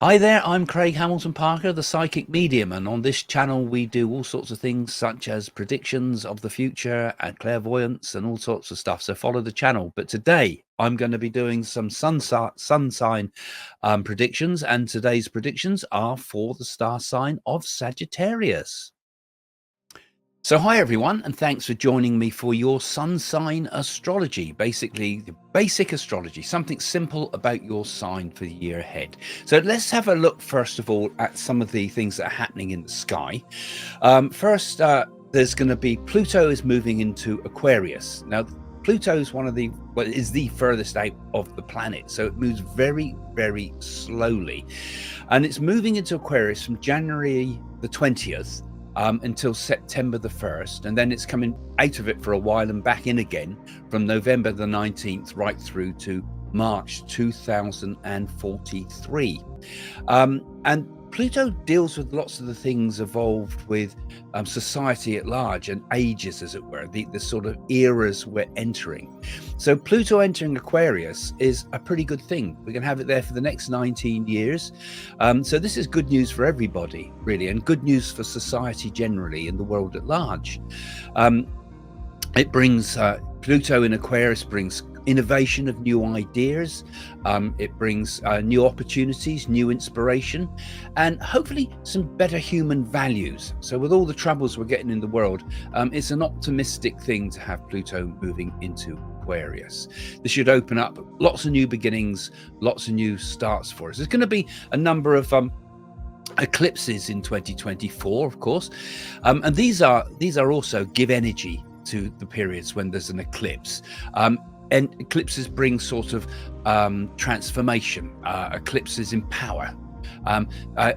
Hi there, I'm Craig Hamilton Parker, the psychic medium, and on this channel we do all sorts of things such as predictions of the future and clairvoyance and all sorts of stuff. So follow the channel. But today I'm going to be doing some sun sign predictions, and today's predictions are for the star sign of Sagittarius. So hi everyone, and thanks for joining me for your sun sign astrology. Basically, the basic astrology, something simple about your sign for the year ahead. So let's have a look first of all at some of the things that are happening in the sky. First, there's going to be Pluto is moving into Aquarius. Now, Pluto is is the furthest out of the planet, so it moves very, very slowly, and it's moving into Aquarius from January the 20th. Until September the 1st, and then it's coming out of it for a while and back in again from November the 19th right through to March 2043. And Pluto deals with lots of the things involved with society at large and ages, as it were, the sort of eras we're entering. So Pluto entering Aquarius is a pretty good thing. We're going to have it there for the next 19 years. So this is good news for everybody, really, and good news for society generally and the world at large. It brings Pluto in Aquarius brings innovation of new ideas. It brings new opportunities, new inspiration, and hopefully some better human values. So with all the troubles we're getting in the world, it's an optimistic thing to have Pluto moving into Aquarius. This should open up lots of new beginnings, lots of new starts for us. There's going to be a number of eclipses in 2024, of course, and these are also give energy to the periods when there's an eclipse. And eclipses bring sort of transformation. Eclipses empower.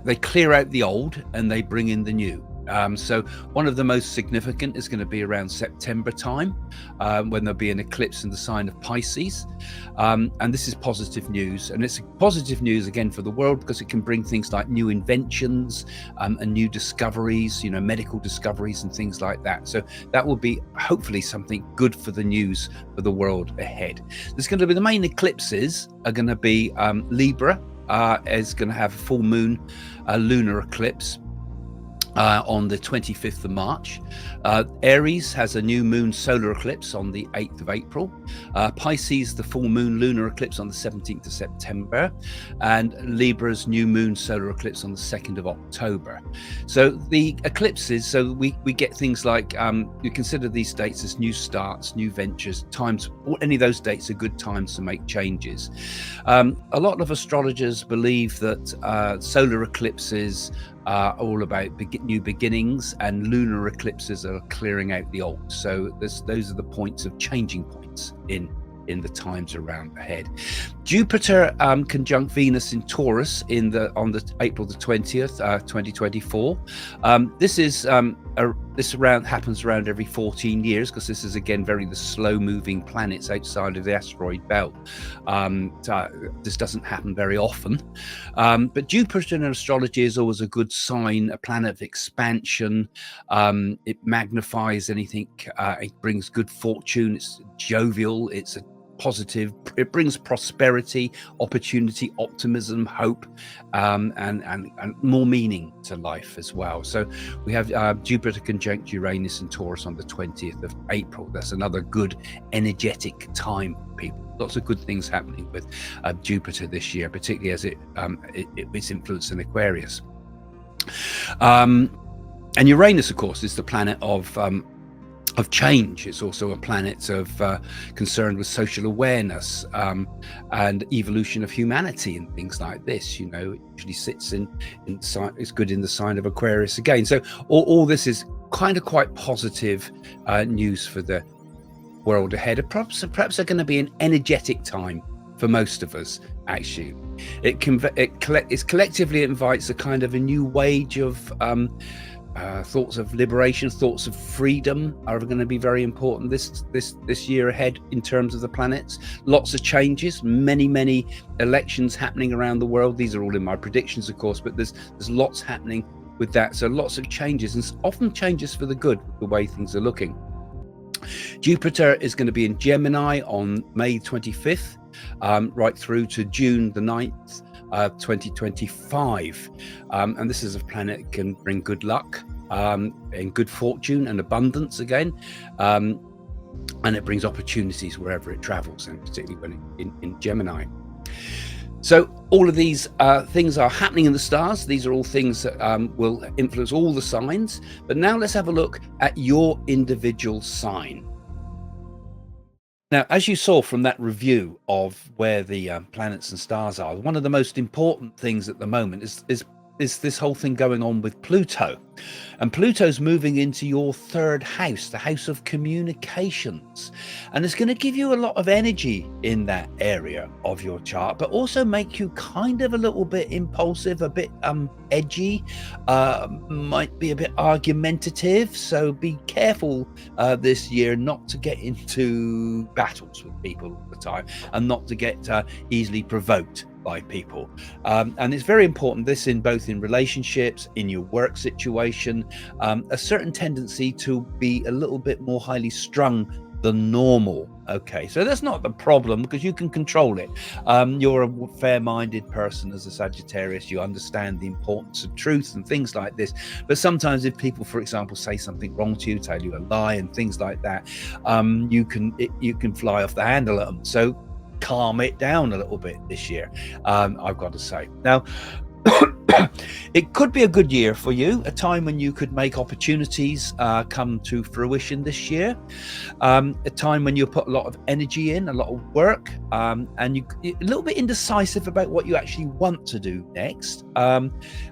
They clear out the old and they bring in the new. So one of the most significant is going to be around September time, when there'll be an eclipse in the sign of Pisces. And this is positive news. And it's positive news again for the world because it can bring things like new inventions and new discoveries, medical discoveries and things like that. So that will be hopefully something good for the news for the world ahead. There's going to be the main eclipses are going to be Libra is going to have a full moon lunar eclipse on the 25th of March. Aries has a new moon solar eclipse on the 8th of April. Pisces, the full moon lunar eclipse on the 17th of September. And Libra's new moon solar eclipse on the 2nd of October. So the eclipses, so we get things like, you consider these dates as new starts, new ventures, times, any of those dates are good times to make changes. A lot of astrologers believe that solar eclipses are all about new beginnings, and lunar eclipses are clearing out the old. So those are the points of changing points in the times around ahead. Jupiter conjunct Venus in Taurus on the April the 20th, 2024. This happens around every 14 years because this is again the slow moving planets outside of the asteroid belt. This doesn't happen very often, but Jupiter in astrology is always a good sign, a planet of expansion. It magnifies anything. It brings good fortune. It's jovial. It's a positive. It brings prosperity, opportunity, optimism, hope, and more meaning to life as well. So we have Jupiter conjunct Uranus and Taurus on the 20th of April. That's another good energetic time for people. Lots of good things happening with Jupiter this year, particularly as its influence in Aquarius. And Uranus, of course, is the planet of change. It's also a planet of concern with social awareness and evolution of humanity and things like this. It usually sits it's good in the sign of Aquarius again. So all this is quite positive news for the world ahead. Perhaps are going to be an energetic time for most of us. Actually, it collectively invites a kind of a new wave of thoughts of liberation, thoughts of freedom are going to be very important this year ahead in terms of the planets. Lots of changes, many elections happening around the world. These are all in my predictions, of course, but there's lots happening with that. So lots of changes, and often changes for the good, the way things are looking. Jupiter is going to be in Gemini on May 25th, right through to June the 9th. 2025. And this is a planet that can bring good luck and good fortune and abundance again. And it brings opportunities wherever it travels, and particularly when in Gemini. So all of these things are happening in the stars. These are all things that will influence all the signs. But now let's have a look at your individual sign. Now, as you saw from that review of where the planets and stars are, one of the most important things at the moment is this whole thing going on with Pluto. And Pluto's moving into your third house, the house of communications. And it's going to give you a lot of energy in that area of your chart, but also make you kind of a little bit impulsive, a bit edgy, might be a bit argumentative. So be careful this year not to get into battles with people all the time, and not to get easily provoked by people. And it's very important, this in both in relationships, in your work situation, a certain tendency to be a little bit more highly strung than normal. Okay, so that's not the problem, because you can control it. You're a fair-minded person as a Sagittarius. You understand the importance of truth and things like this. But sometimes if people, for example, say something wrong to you, tell you a lie and things like that, you can fly off the handle at them. So calm it down a little bit this year, I've got to say. Now, it could be a good year for you, a time when you could make opportunities come to fruition this year, a time when you put a lot of energy in, a lot of work, and you're a little bit indecisive about what you actually want to do next.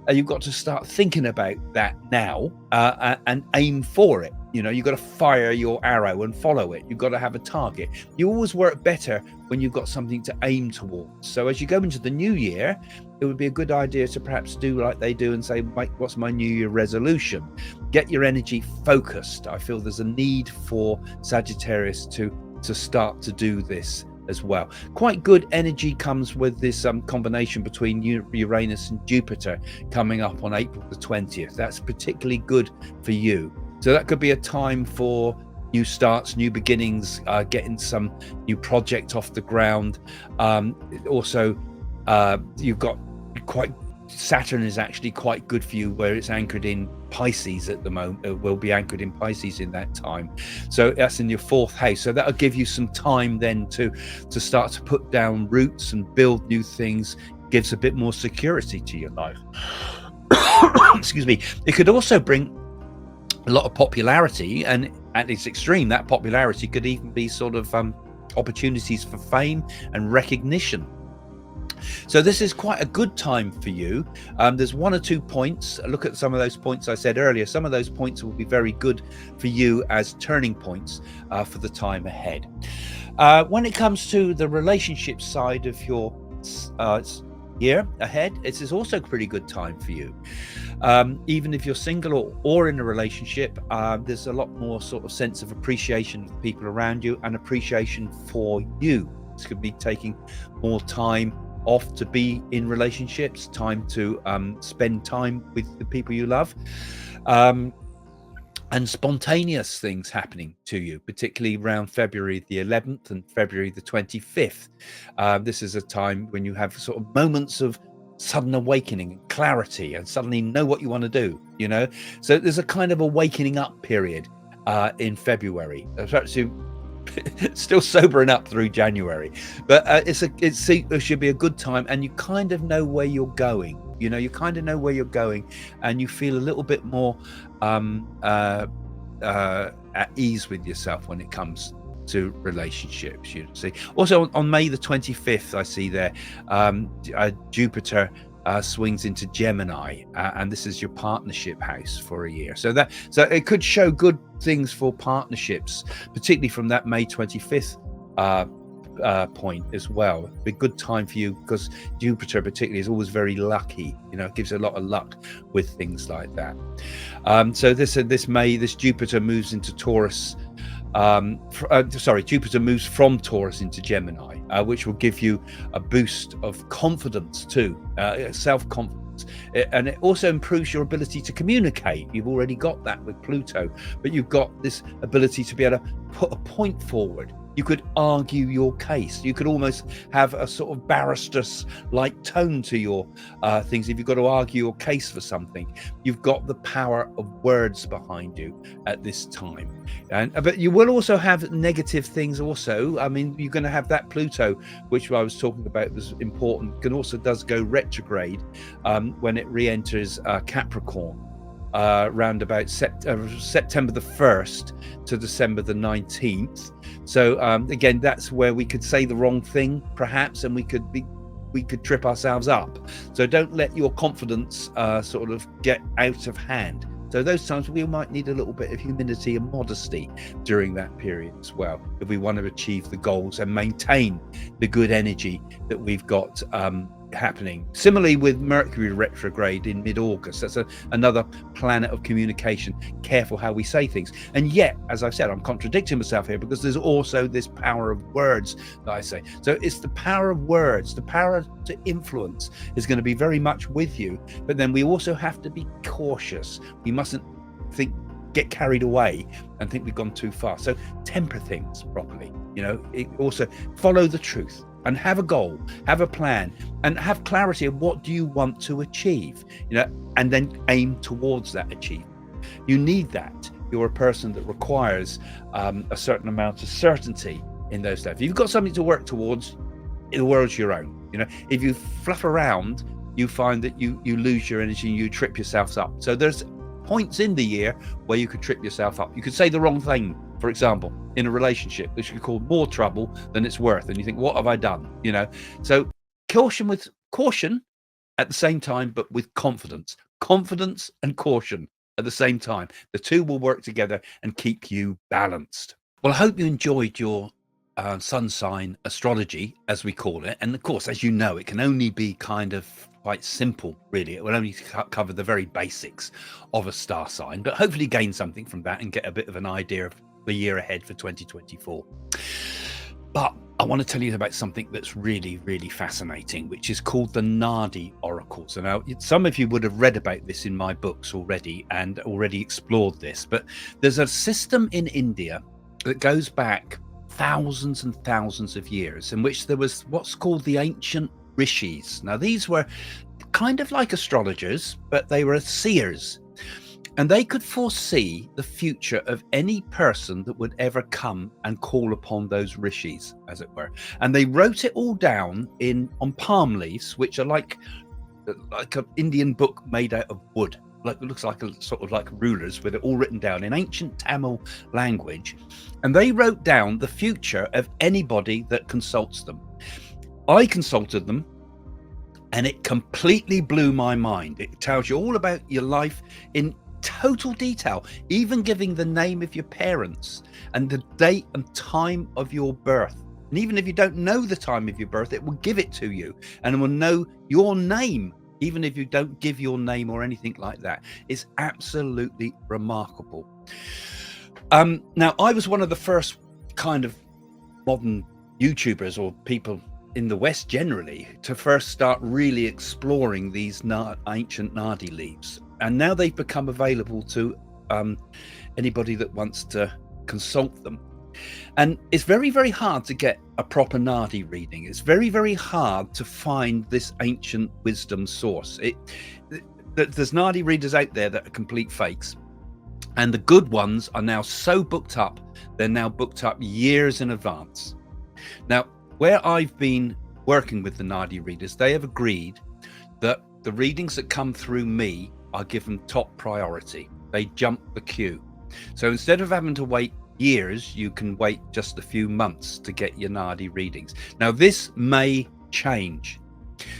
You've got to start thinking about that now and aim for it. You know, you've got to fire your arrow and follow it. You've got to have a target. You always work better when you've got something to aim towards. So as you go into the new year, it would be a good idea to perhaps do like they do and say, what's my new year resolution? Get your energy focused. I feel there's a need for Sagittarius to start to do this as well. Quite good energy comes with this combination between Uranus and Jupiter coming up on April the 20th. That's particularly good for you. So that could be a time for new starts, new beginnings, getting some new project off the ground. Also, you've got Saturn is actually quite good for you, where it's anchored in Pisces at the moment. It will be anchored in Pisces in that time. So that's in your fourth house. So that'll give you some time then to start to put down roots and build new things. Gives a bit more security to your life. Excuse me. It could also bring a lot of popularity, and at its extreme, that popularity could even be sort of opportunities for fame and recognition. So this is quite a good time for you. There's one or 2 points. Look at some of those points I said earlier. Some of those points will be very good for you as turning points for the time ahead. When it comes to the relationship side of your year ahead, it is also a pretty good time for you. Even if you're single or in a relationship, there's a lot more sort of sense of appreciation of people around you and appreciation for you. This could be taking more time off to be in relationships, time to spend time with the people you love, and spontaneous things happening to you, particularly around February the 11th and February the 25th. This is a time when you have sort of moments of sudden awakening and clarity, and suddenly know what you want to do, you know. So there's a kind of awakening up period in February. Still sobering up through January, but it should be a good time, and you kind of know where you're going. You know, you kind of know where you're going, and you feel a little bit more at ease with yourself when it comes to relationships. You see, also on May the 25th, I see there Jupiter swings into Gemini, and this is your partnership house for a year. So it could show good things for partnerships, particularly from that May 25th point as well. It'd be a good time for you, because Jupiter particularly is always very lucky. You know, it gives a lot of luck with things like that. So this May, this Jupiter moves into Taurus. Jupiter moves from Taurus into Gemini, which will give you a boost of confidence too, self-confidence, and it also improves your ability to communicate. You've already got that with Pluto, but you've got this ability to be able to put a point forward You could argue your case. You could almost have a sort of barrister's-like tone to your things. If you've got to argue your case for something, you've got the power of words behind you at this time. But you will also have negative things also. I mean, you're going to have that Pluto, which I was talking about was important, does go retrograde when it re-enters Capricorn. Around about September the 1st to December the 19th. So again, that's where we could say the wrong thing perhaps, and we could trip ourselves up. So don't let your confidence sort of get out of hand. So those times we might need a little bit of humility and modesty during that period as well, if we want to achieve the goals and maintain the good energy that we've got happening. Similarly with Mercury retrograde in mid-August, that's another planet of communication. Careful how we say things. And yet, as I've said, I'm contradicting myself here, because there's also this power of words that I say. So it's the power of words, the power to influence is going to be very much with you, but then we also have to be cautious. We mustn't get carried away and think we've gone too far. So temper things properly. Also follow the truth and have a goal, have a plan, and have clarity of what do you want to achieve, and then aim towards that achievement. You need that. You're a person that requires a certain amount of certainty in those steps. If you've got something to work towards, the world's your own. If you fluff around, you find that you lose your energy and you trip yourself up. So there's points in the year where you could trip yourself up. You could say the wrong thing, for example, in a relationship, which could cause more trouble than it's worth. And you think, what have I done? So caution at the same time, but with confidence and caution at the same time. The two will work together and keep you balanced. Well, I hope you enjoyed your sun sign astrology, as we call it. And of course, as you know, it can only be kind of quite simple, really. It will only cover the very basics of a star sign, but hopefully gain something from that and get a bit of an idea of the year ahead for 2024. But I want to tell you about something that's really, really fascinating, which is called the NAADI Oracle. So now, some of you would have read about this in my books already and already explored this, but there's a system in India that goes back thousands and thousands of years, in which there was what's called the ancient rishis. Now, these were kind of like astrologers, but they were seers. And they could foresee the future of any person that would ever come and call upon those rishis, as it were. And they wrote it all down on palm leaves, which are like an Indian book made out of wood. It looks like a sort of like rulers, with it all written down in ancient Tamil language. And they wrote down the future of anybody that consults them. I consulted them, and it completely blew my mind. It tells you all about your life in total detail, even giving the name of your parents and the date and time of your birth. And even if you don't know the time of your birth, it will give it to you, and it will know your name, even if you don't give your name or anything like that. It's absolutely remarkable. Now, I was one of the first kind of modern YouTubers, or people in the West generally, to first start really exploring these ancient NAADI leaves. And now they've become available to anybody that wants to consult them. And it's very, very hard to get a proper NAADI reading. It's very, very hard to find this ancient wisdom source. There's NAADI readers out there that are complete fakes. And the good ones are now so booked up, they're now booked up years in advance. Now, where I've been working with the NAADI readers, they have agreed that the readings that come through me are given top priority. They jump the queue. So instead of having to wait years, you can wait just a few months to get your NAADI readings. Now, this may change.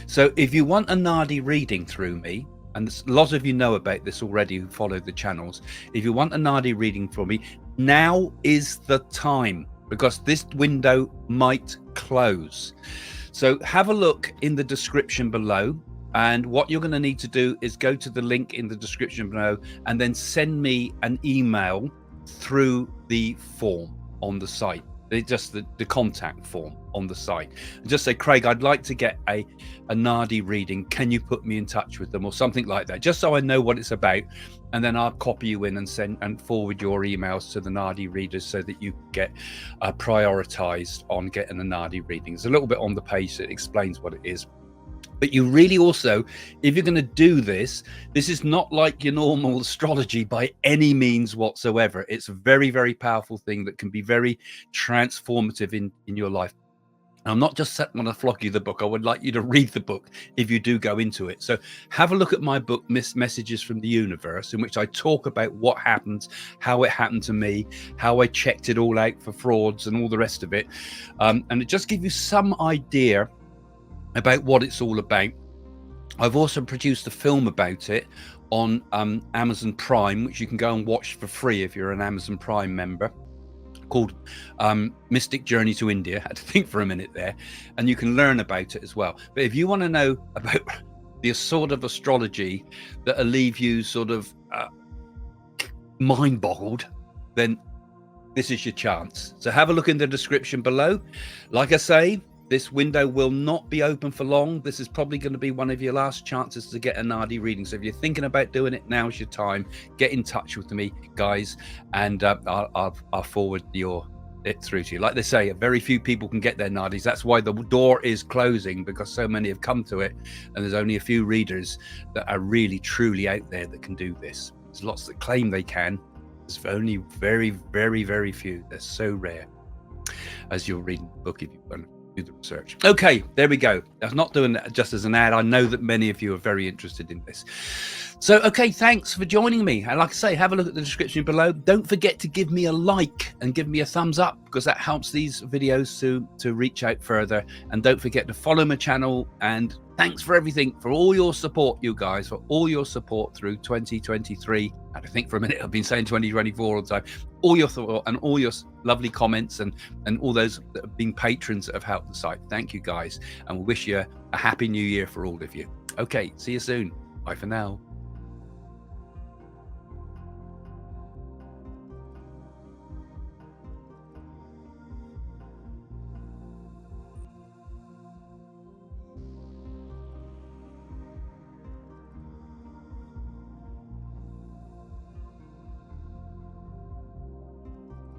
So if you want a NAADI reading through me, and a lot of you know about this already who follow the channels, if you want a NAADI reading from me, now is the time, because this window might close. So have a look in the description below, and what you're going to need to do is go to the link in the description below and then send me an email through the form on the site. just the contact form on the site. And just say, Craig, I'd like to get a NAADI reading. Can you put me in touch with them, or something like that, just so I know what it's about. And then I'll copy you in and send and forward your emails to the NAADI readers so that you get prioritized on getting a NAADI reading. There's a little bit on the page that explains what it is. But you really also, if you're going to do this, this is not like your normal astrology by any means whatsoever. It's a very, very powerful thing that can be very transformative in your life. I'm not just want to flog you the book. I would like you to read the book if you do go into it. So have a look at my book, Messages from the Universe, in which I talk about what happened, how it happened to me, how I checked it all out for frauds and all the rest of it. And it just gives you some idea about what it's all about. I've also produced a film about it on Amazon Prime, which you can go and watch for free if you're an Amazon Prime member, called Mystic Journey to India. I had to think for a minute there, and you can learn about it as well. But if you want to know about the sort of astrology that'll leave you sort of mind boggled, then this is your chance. So have a look in the description below. Like I say, this window will not be open for long. This is probably going to be one of your last chances to get a NAADI reading. So if you're thinking about doing it, now's your time. Get in touch with me, guys, and I'll forward it through to you. Like they say, very few people can get their NAADIs. That's why the door is closing, because so many have come to it, and there's only a few readers that are really, truly out there that can do this. There's lots that claim they can. There's only very, very, very few. They're so rare. As you're reading the book, if you've done do the research. Okay, there we go. I was not doing that just as an ad. I know that many of you are very interested in this. So, okay, thanks for joining me. And like I say, have a look at the description below. Don't forget to give me a like and give me a thumbs up, because that helps these videos to reach out further. And don't forget to follow my channel. And thanks for everything, for all your support, you guys, for all your support through 2023. And I think for a minute I've been saying 2024 all the time. All your thought and all your lovely comments and all those that have been patrons that have helped the site. Thank you, guys. And we wish you a happy new year for all of you. Okay, see you soon. Bye for now.